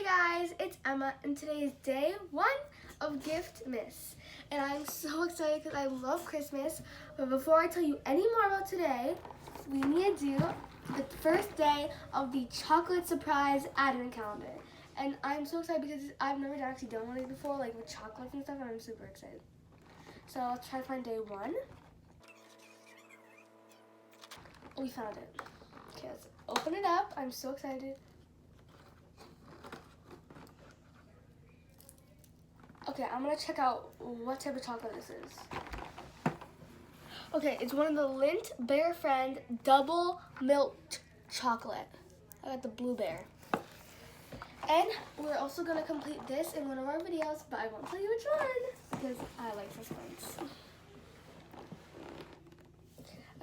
guys, it's Emma, and today is day 1 of Giftmas, and I'm so excited because I love Christmas. But before I tell you any more about today, we need to do the first day of the chocolate surprise advent calendar. And I'm so excited because I've never actually done one of these before, like with chocolates and stuff, and I'm super excited. So let's try to find day 1. We found it. Okay, let's open it up. I'm so excited. Okay, I'm gonna check out what type of chocolate this is. Okay, it's one of the Lindt Bear Friend double milk chocolate. I got the blue bear. And we're also gonna complete this in one of our videos, but I won't tell you which one because I like suspense.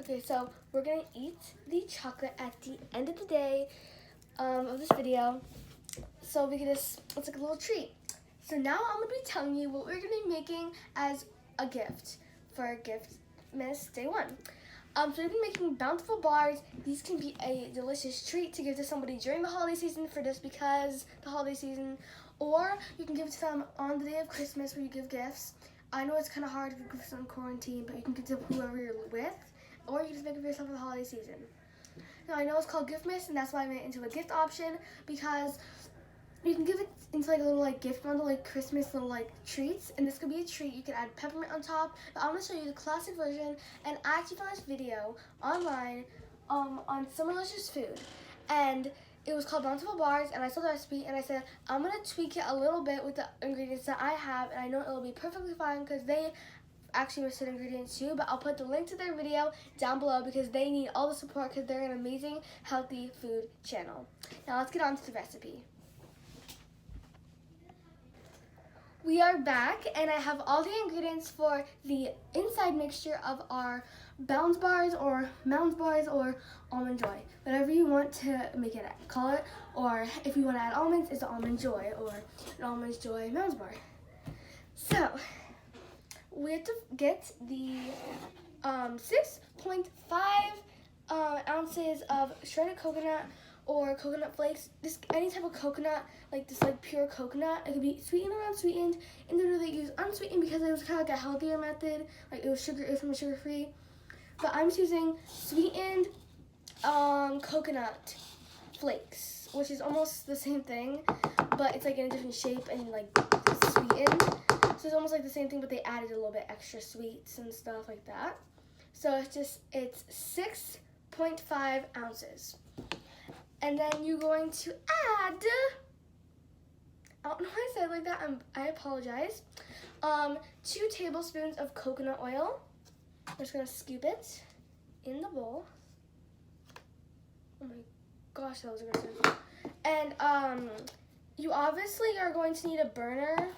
Okay, so we're gonna eat the chocolate at the end of the day of this video. So we can just, it's like a little treat. So now I'm gonna be telling you what we're gonna be making as a gift for Giftmas day 1. So we're gonna be making bountiful bars. These can be a delicious treat to give to somebody during the holiday season for just because the holiday season, or you can give it to them on the day of Christmas where you give gifts. I know it's kind of hard to give gifts in quarantine, but you can give to whoever you're with, or you can just make it for yourself for the holiday season. Now I know it's called Giftmas, and that's why I made it into a gift option, because you can give it into like a little like gift bundle, like Christmas little like treats, and this could be a treat. You can add peppermint on top, but I'm gonna show you the classic version. And I actually found this video online on Somerlicious food, and it was called Bountiful Bars, and I saw the recipe, and I said I'm gonna tweak it a little bit with the ingredients that I have, and I know it'll be perfectly fine because they actually listed ingredients too, but I'll put the link to their video down below because they need all the support because they're an amazing healthy food channel. Now let's get on to the recipe. We are back, and I have all the ingredients for the inside mixture of our Bounce Bars or Mounds Bars or Almond Joy. Whatever you want to make it call it, or if you want to add almonds, it's an Almond Joy or an Almond Joy Mounds Bar. So, we have to get the 6.5 ounces of shredded coconut or coconut flakes. This any type of coconut, like this like pure coconut. It could be sweetened or unsweetened. In the they use unsweetened because it was kind of like a healthier method. Like it was from sugar free. But I'm just using sweetened coconut flakes, which is almost the same thing, but it's like in a different shape and like sweetened. So it's almost like the same thing, but they added a little bit extra sweets and stuff like that. So it's 6.5 ounces. And then you're going to add, I don't know why I said it like that, I apologize, 2 tablespoons of coconut oil. I'm just going to scoop it in the bowl. Oh my gosh, that was aggressive. And you obviously are going to need a burner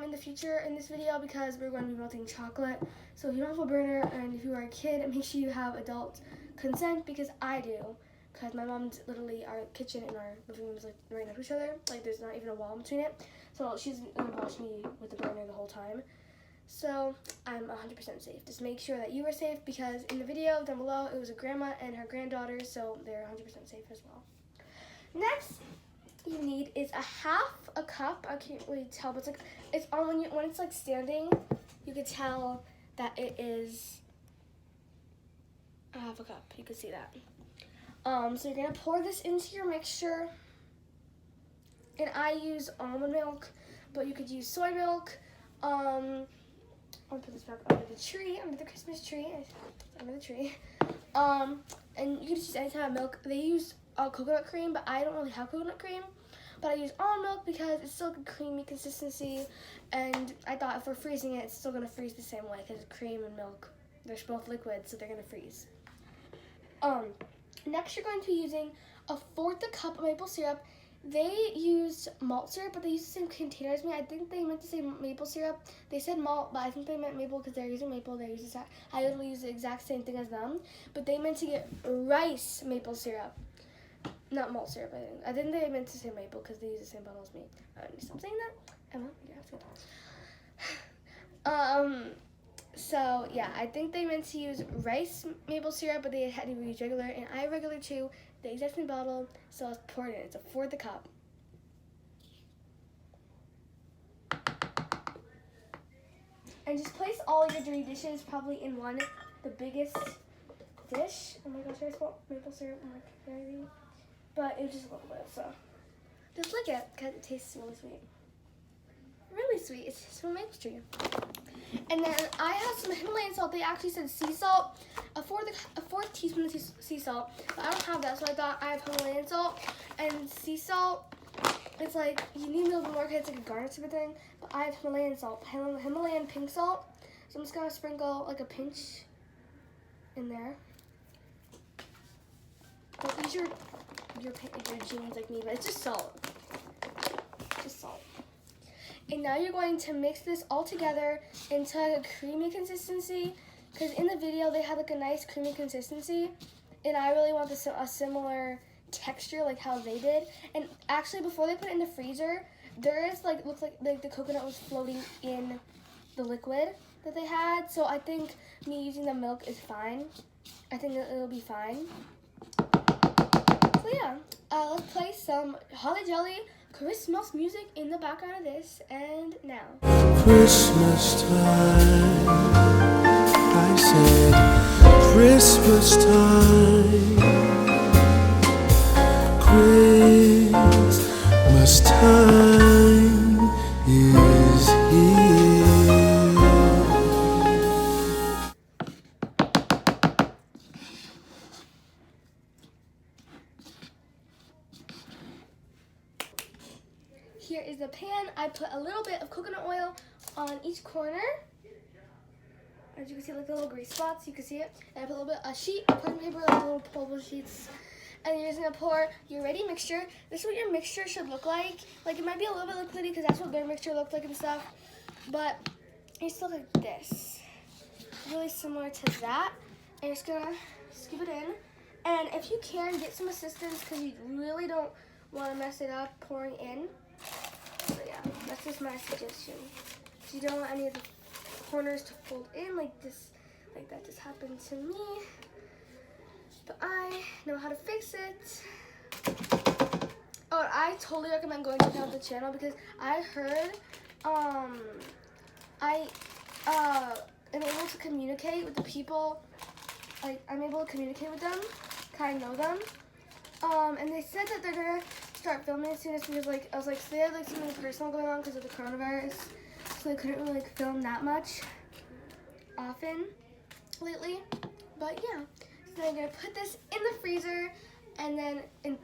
in the future in this video because we're going to be melting chocolate. So if you don't have a burner and if you are a kid, make sure you have adult consent because I do. Because my mom's literally, our kitchen and our living room is like right next to each other. Like there's not even a wall between it. So she's gonna watch me with the burner the whole time. So I'm 100% safe. Just make sure that you are safe because in the video down below, it was a grandma and her granddaughter. So they're 100% safe as well. Next you need is a cup. I can't really tell, but it's on when it's like standing, you can tell that it is a half a cup. You can see that. So you're gonna pour this into your mixture, and I use almond milk, but you could use soy milk. I'll put this back under the tree, under the Christmas tree, under the tree. And you can just use any type of milk. They use coconut cream, but I don't really have coconut cream. But I use almond milk because it's still a creamy consistency, and I thought if we're freezing it, it's still gonna freeze the same way because cream and milk, they're both liquids, so they're gonna freeze. Next, you're going to be using 1/4 cup of maple syrup. They used malt syrup, but they used the same container as me. I think they meant to say maple syrup. They said malt, but I think they meant maple because they're using maple. They use I literally use the exact same thing as them, but they meant to get rice maple syrup, not malt syrup. I think they meant to say maple because they use the same bottle as me. Stop saying that, Emma. Yeah, that's good. So yeah, I think they meant to use rice maple syrup, but they had to use regular, and I have regular too, the exact same bottle, so let's pour it in. It's 1/4 cup. And just place all your dirty dishes probably in the biggest dish. Oh my gosh, I spilled maple syrup on my candy. But it was just a little bit, so just lick it because it tastes really sweet. Really sweet. It tastes from a maple tree. And then I have some Himalayan salt. They actually said sea salt, a fourth teaspoon of sea salt. But I don't have that, so I thought I have Himalayan salt. And sea salt, it's like, you need a little bit more because it's like a garnish type of thing. But I have Himalayan salt, Himalayan pink salt. So I'm just going to sprinkle like a pinch in there. Don't use your jeans like me, but it's just salt. Just salt. And now you're going to mix this all together into a creamy consistency. Because in the video, they had like a nice creamy consistency. And I really want a similar texture like how they did. And actually, before they put it in the freezer, there is like, looks like the coconut was floating in the liquid that they had. So I think me using the milk is fine. I think it'll be fine. So yeah, let's play some Holly Jolly Christmas music in the background of this, and now. Christmas time, I said, Christmas time, Christmas time is here. Here is the pan. I put a little bit of coconut oil on each corner. As you can see, like the little grease spots, you can see it. And I put a little bit of a sheet of parchment paper, like little pullable sheets. And you're just gonna pour your ready mixture. This is what your mixture should look like. Like it might be a little bit liquidy because that's what their mixture looked like and stuff. But it still looks like this. Really similar to that. And you're just gonna scoop it in. And if you can, get some assistance because you really don't want to mess it up pouring in. So yeah, that's just my suggestion. If you don't want any of the corners to fold in like this, like that just happened to me. But I know how to fix it. Oh, and I totally recommend going to check out the channel because I heard I am able to communicate with the people. Like I'm able to communicate with them, kind of know them. And they said that they're gonna start filming as soon as because like I was like so they had like something personal going on because of the coronavirus, so they couldn't really like film that much often lately. But yeah, so I'm gonna put this in the freezer and then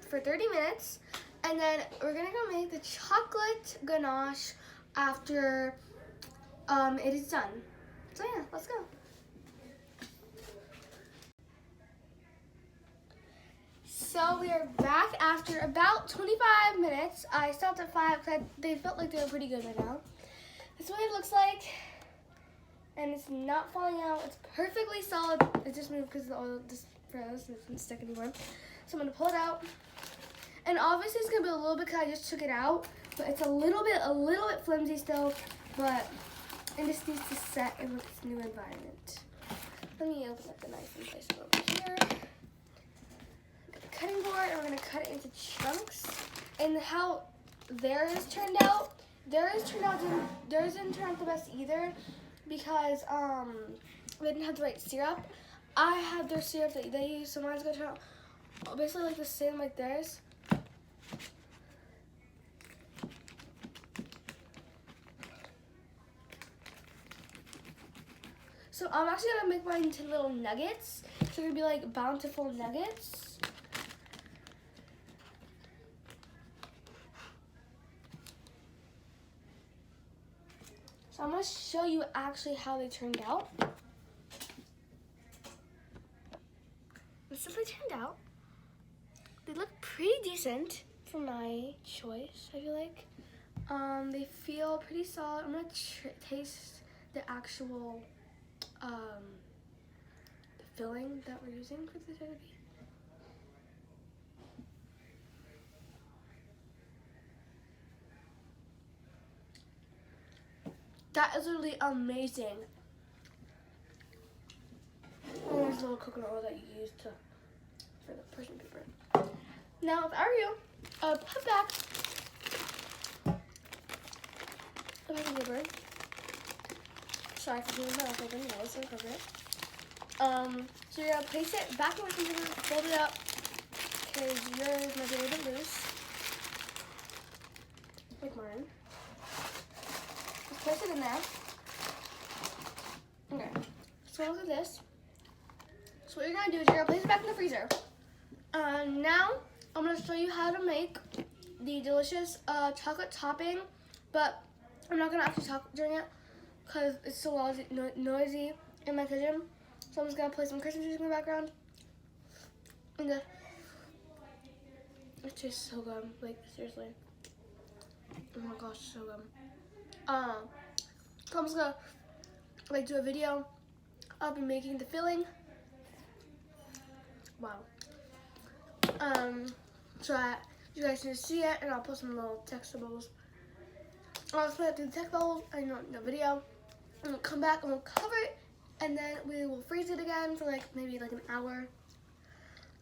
for 30 minutes, and then we're gonna go make the chocolate ganache after it is done. So yeah, let's go. So we are back after about 25 minutes. I stopped at 5 because they felt like they were pretty good right now. This is what it looks like. And it's not falling out. It's perfectly solid. It just moved because the oil just froze. It doesn't stick anymore. So I'm going to pull it out. And obviously it's going to be a little bit because I just took it out. But it's a little bit flimsy still. But it just needs to set in its new environment. Let me open up the knife and place it over here. Cutting board, and we're going to cut it into chunks. And how theirs turned out, theirs didn't turn out the best either because they didn't have the right syrup. I have their syrup that they use, so mine's going to turn out basically like the same like theirs. So I'm actually going to make mine into little nuggets. So they're going to be like bountiful nuggets. So I'm going to show you actually how they turned out. This is how they turned out. They look pretty decent for my choice, I feel like. They feel pretty solid. I'm going to taste the actual the filling that we're using for the recipe. That is literally amazing. And there's a little coconut oil that you use for the parchment paper. Now, if I were you, put back the parchment paper, Sorry for doing that. I didn't know it's inappropriate. So you're gonna place it back in the freezer, fold it up, because yours might be a little bit loose. Like mine. Just place it in there. Okay. So look at this. So what you're gonna do is you're gonna place it back in the freezer. Now I'm gonna show you how to make the delicious chocolate topping, but I'm not gonna actually talk during it because it's so noisy in my kitchen. So I'm just gonna play some Christmas music in the background. And it tastes so good. Like seriously. Oh my gosh, so good. So I'm just gonna like do a video of me making the filling. Wow. So that you guys can see it, and I'll put some little text bubbles. I'll just put it through the text bubbles and the video, and we'll come back and we'll cover it, and then we will freeze it again for like maybe like an hour.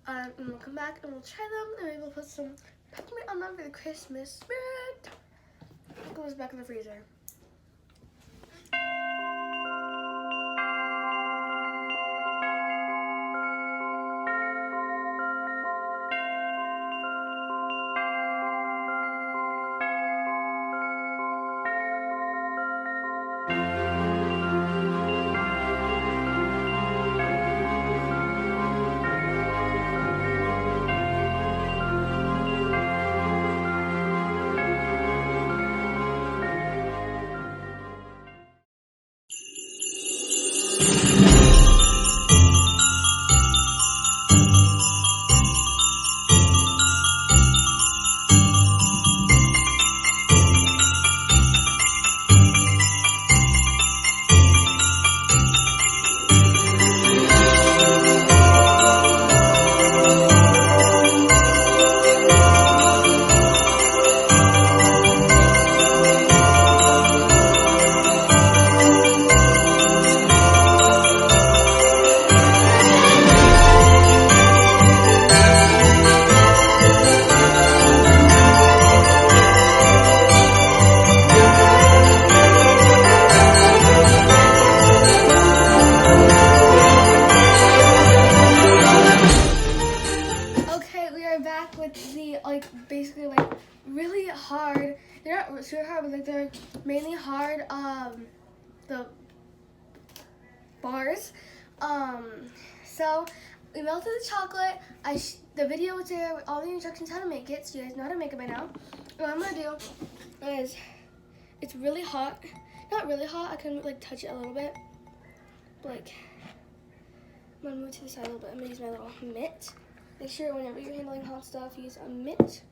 And we'll come back and we'll try them, and maybe we'll put some peppermint on them for the Christmas spirit. It goes back in the freezer. Basically like really hard. They're not super hard, but like they're mainly hard. The bars. So we melted the chocolate. The video was there with all the instructions how to make it, so you guys know how to make it by now. What I'm gonna do is, it's really hot. Not really hot. I can like touch it a little bit. Like, I'm gonna move to the side a little bit. I'm gonna use my little mitt. Make sure whenever you're handling hot stuff, use a mitt.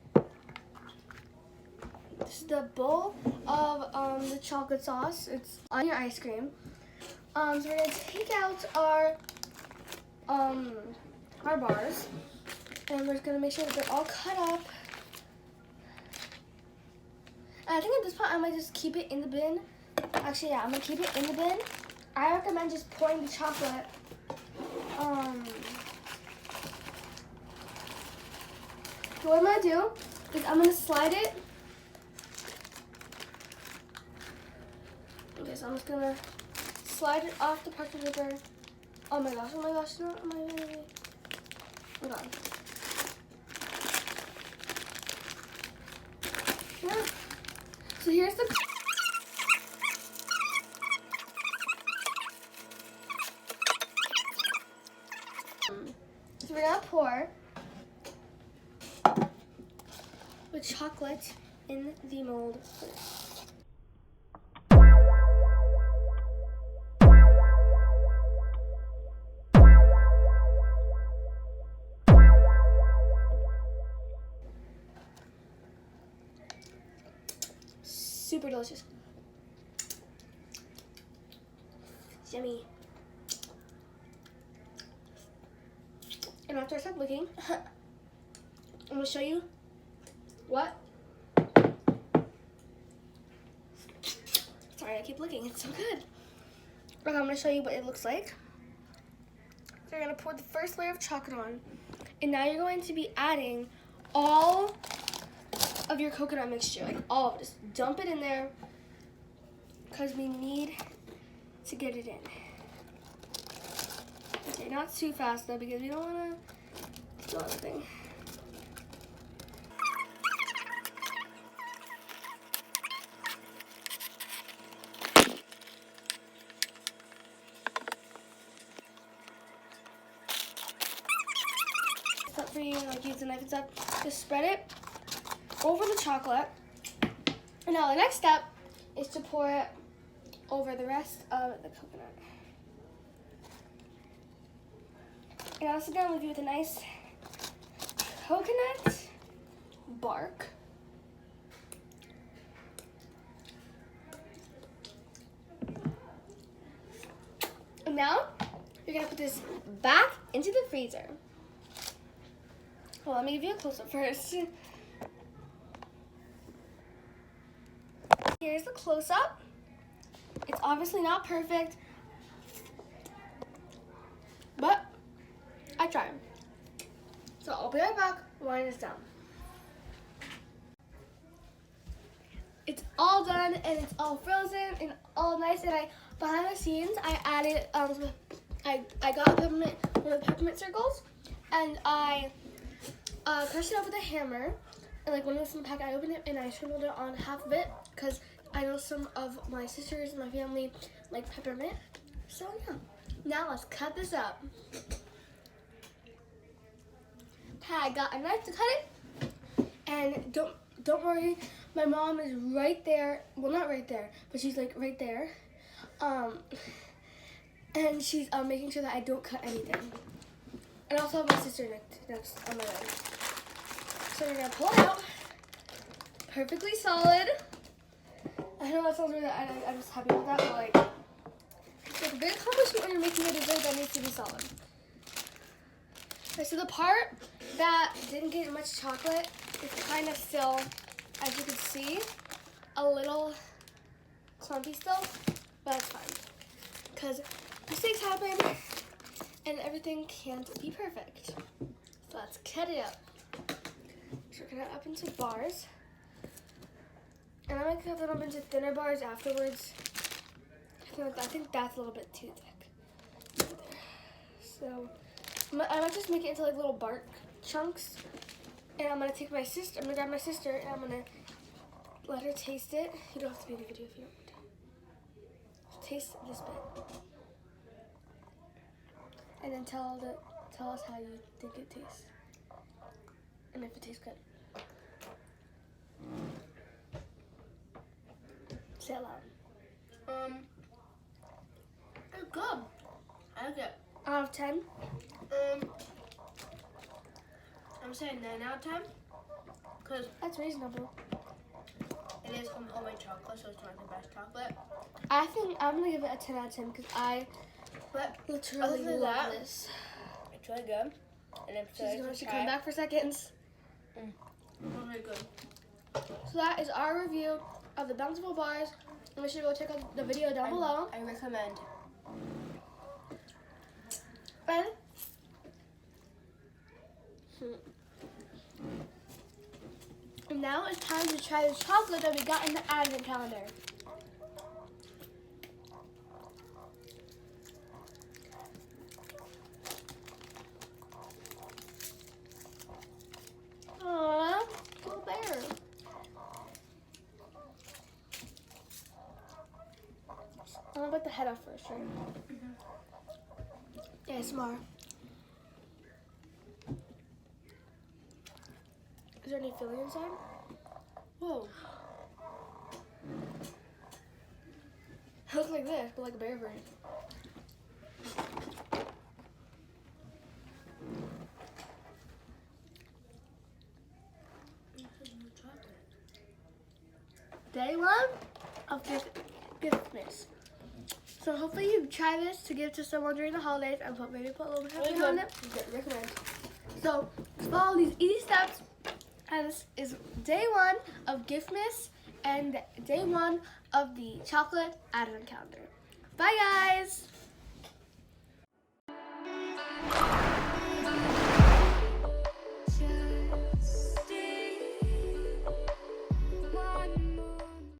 This is the bowl of the chocolate sauce. It's on your ice cream. So we're gonna take out our bars, and we're just gonna make sure that they're all cut up. And I think at this point I might just keep it in the bin. Actually, yeah, I'm gonna keep it in the bin. I recommend just pouring the chocolate. So what I'm gonna do is I'm gonna slide it. Okay, so I'm just gonna slide it off the parchment paper. Oh my gosh, no, oh my god. Yeah. So here's the so we're gonna pour the chocolate in the mold first. Super delicious. Yummy. And after I stop looking, I'm gonna show you what. Sorry, I keep looking. It's so good. Okay, I'm gonna show you what it looks like. So you're gonna pour the first layer of chocolate on, and now you're going to be adding all of your coconut mixture, like all of it. Just dump it in there, because we need to get it in. Okay, not too fast though because we don't want to do anything. For you, like use a knife and stuff, just spread it over the chocolate. And now the next step is to pour it over the rest of the coconut. And I'm also gonna leave you with a nice coconut bark. And now you're gonna put this back into the freezer. Well, let me give you a close-up first. Here's the close-up. It's obviously not perfect, but I tried. So I'll be right back when it's done. It's all done and it's all frozen and all nice. And behind the scenes, I added I got one of the peppermint circles, and I crushed it up with a hammer, and like when it was in the pack, I opened it and I scribbled it on half of it because I know some of my sisters and my family like peppermint. So yeah, now let's cut this up. Okay, I got a knife to cut it, and don't worry, my mom is right there. Well, not right there, but she's like right there, and she's making sure that I don't cut anything. And I also have my sister next on my leg. So we're gonna pull it out. Perfectly solid. I know that sounds weird. I'm just happy with that, but like, it's like a big accomplishment when you're making a dessert that needs to be solid. Okay, so the part that didn't get much chocolate is kind of still, as you can see, a little clumpy still, but it's fine. Because mistakes happen and everything can't be perfect. So let's cut it up. So we're gonna up into bars. And I'm gonna cut them up into thinner bars afterwards. I think that's a little bit too thick. So I might just make it into like little bark chunks. And I'm gonna take I'm gonna grab my sister and I'm gonna let her taste it. You don't have to be in the video if you don't want to. Taste this bit. And then tell us how you think it tastes. And if it tastes good. Say it loud. It's good. I like it. Out of 10? I'm saying 9 out of 10. Because That's reasonable. it is from homemade chocolate, so it's not the best chocolate. I think I'm gonna give it a 10 out of 10 because I But literally other than love that, this. it's really good. And if She's coming back for seconds. It's really good. So that is our review of the Bountiful bars. And make sure to go check out the video down below. I recommend. And now it's time to try the chocolate that we got in the advent calendar. Aww, little bear. I'm gonna put the head off first, right? ASMR. Is there any filling inside? Whoa. It looks like this, but like a bear brain. Day one of Giftmas. So hopefully you try this to give to someone during the holidays and maybe put a little bit of happy on it. Recommend. So follow these easy steps. And this is day one of Giftmas and day one of the chocolate advent calendar. Bye guys!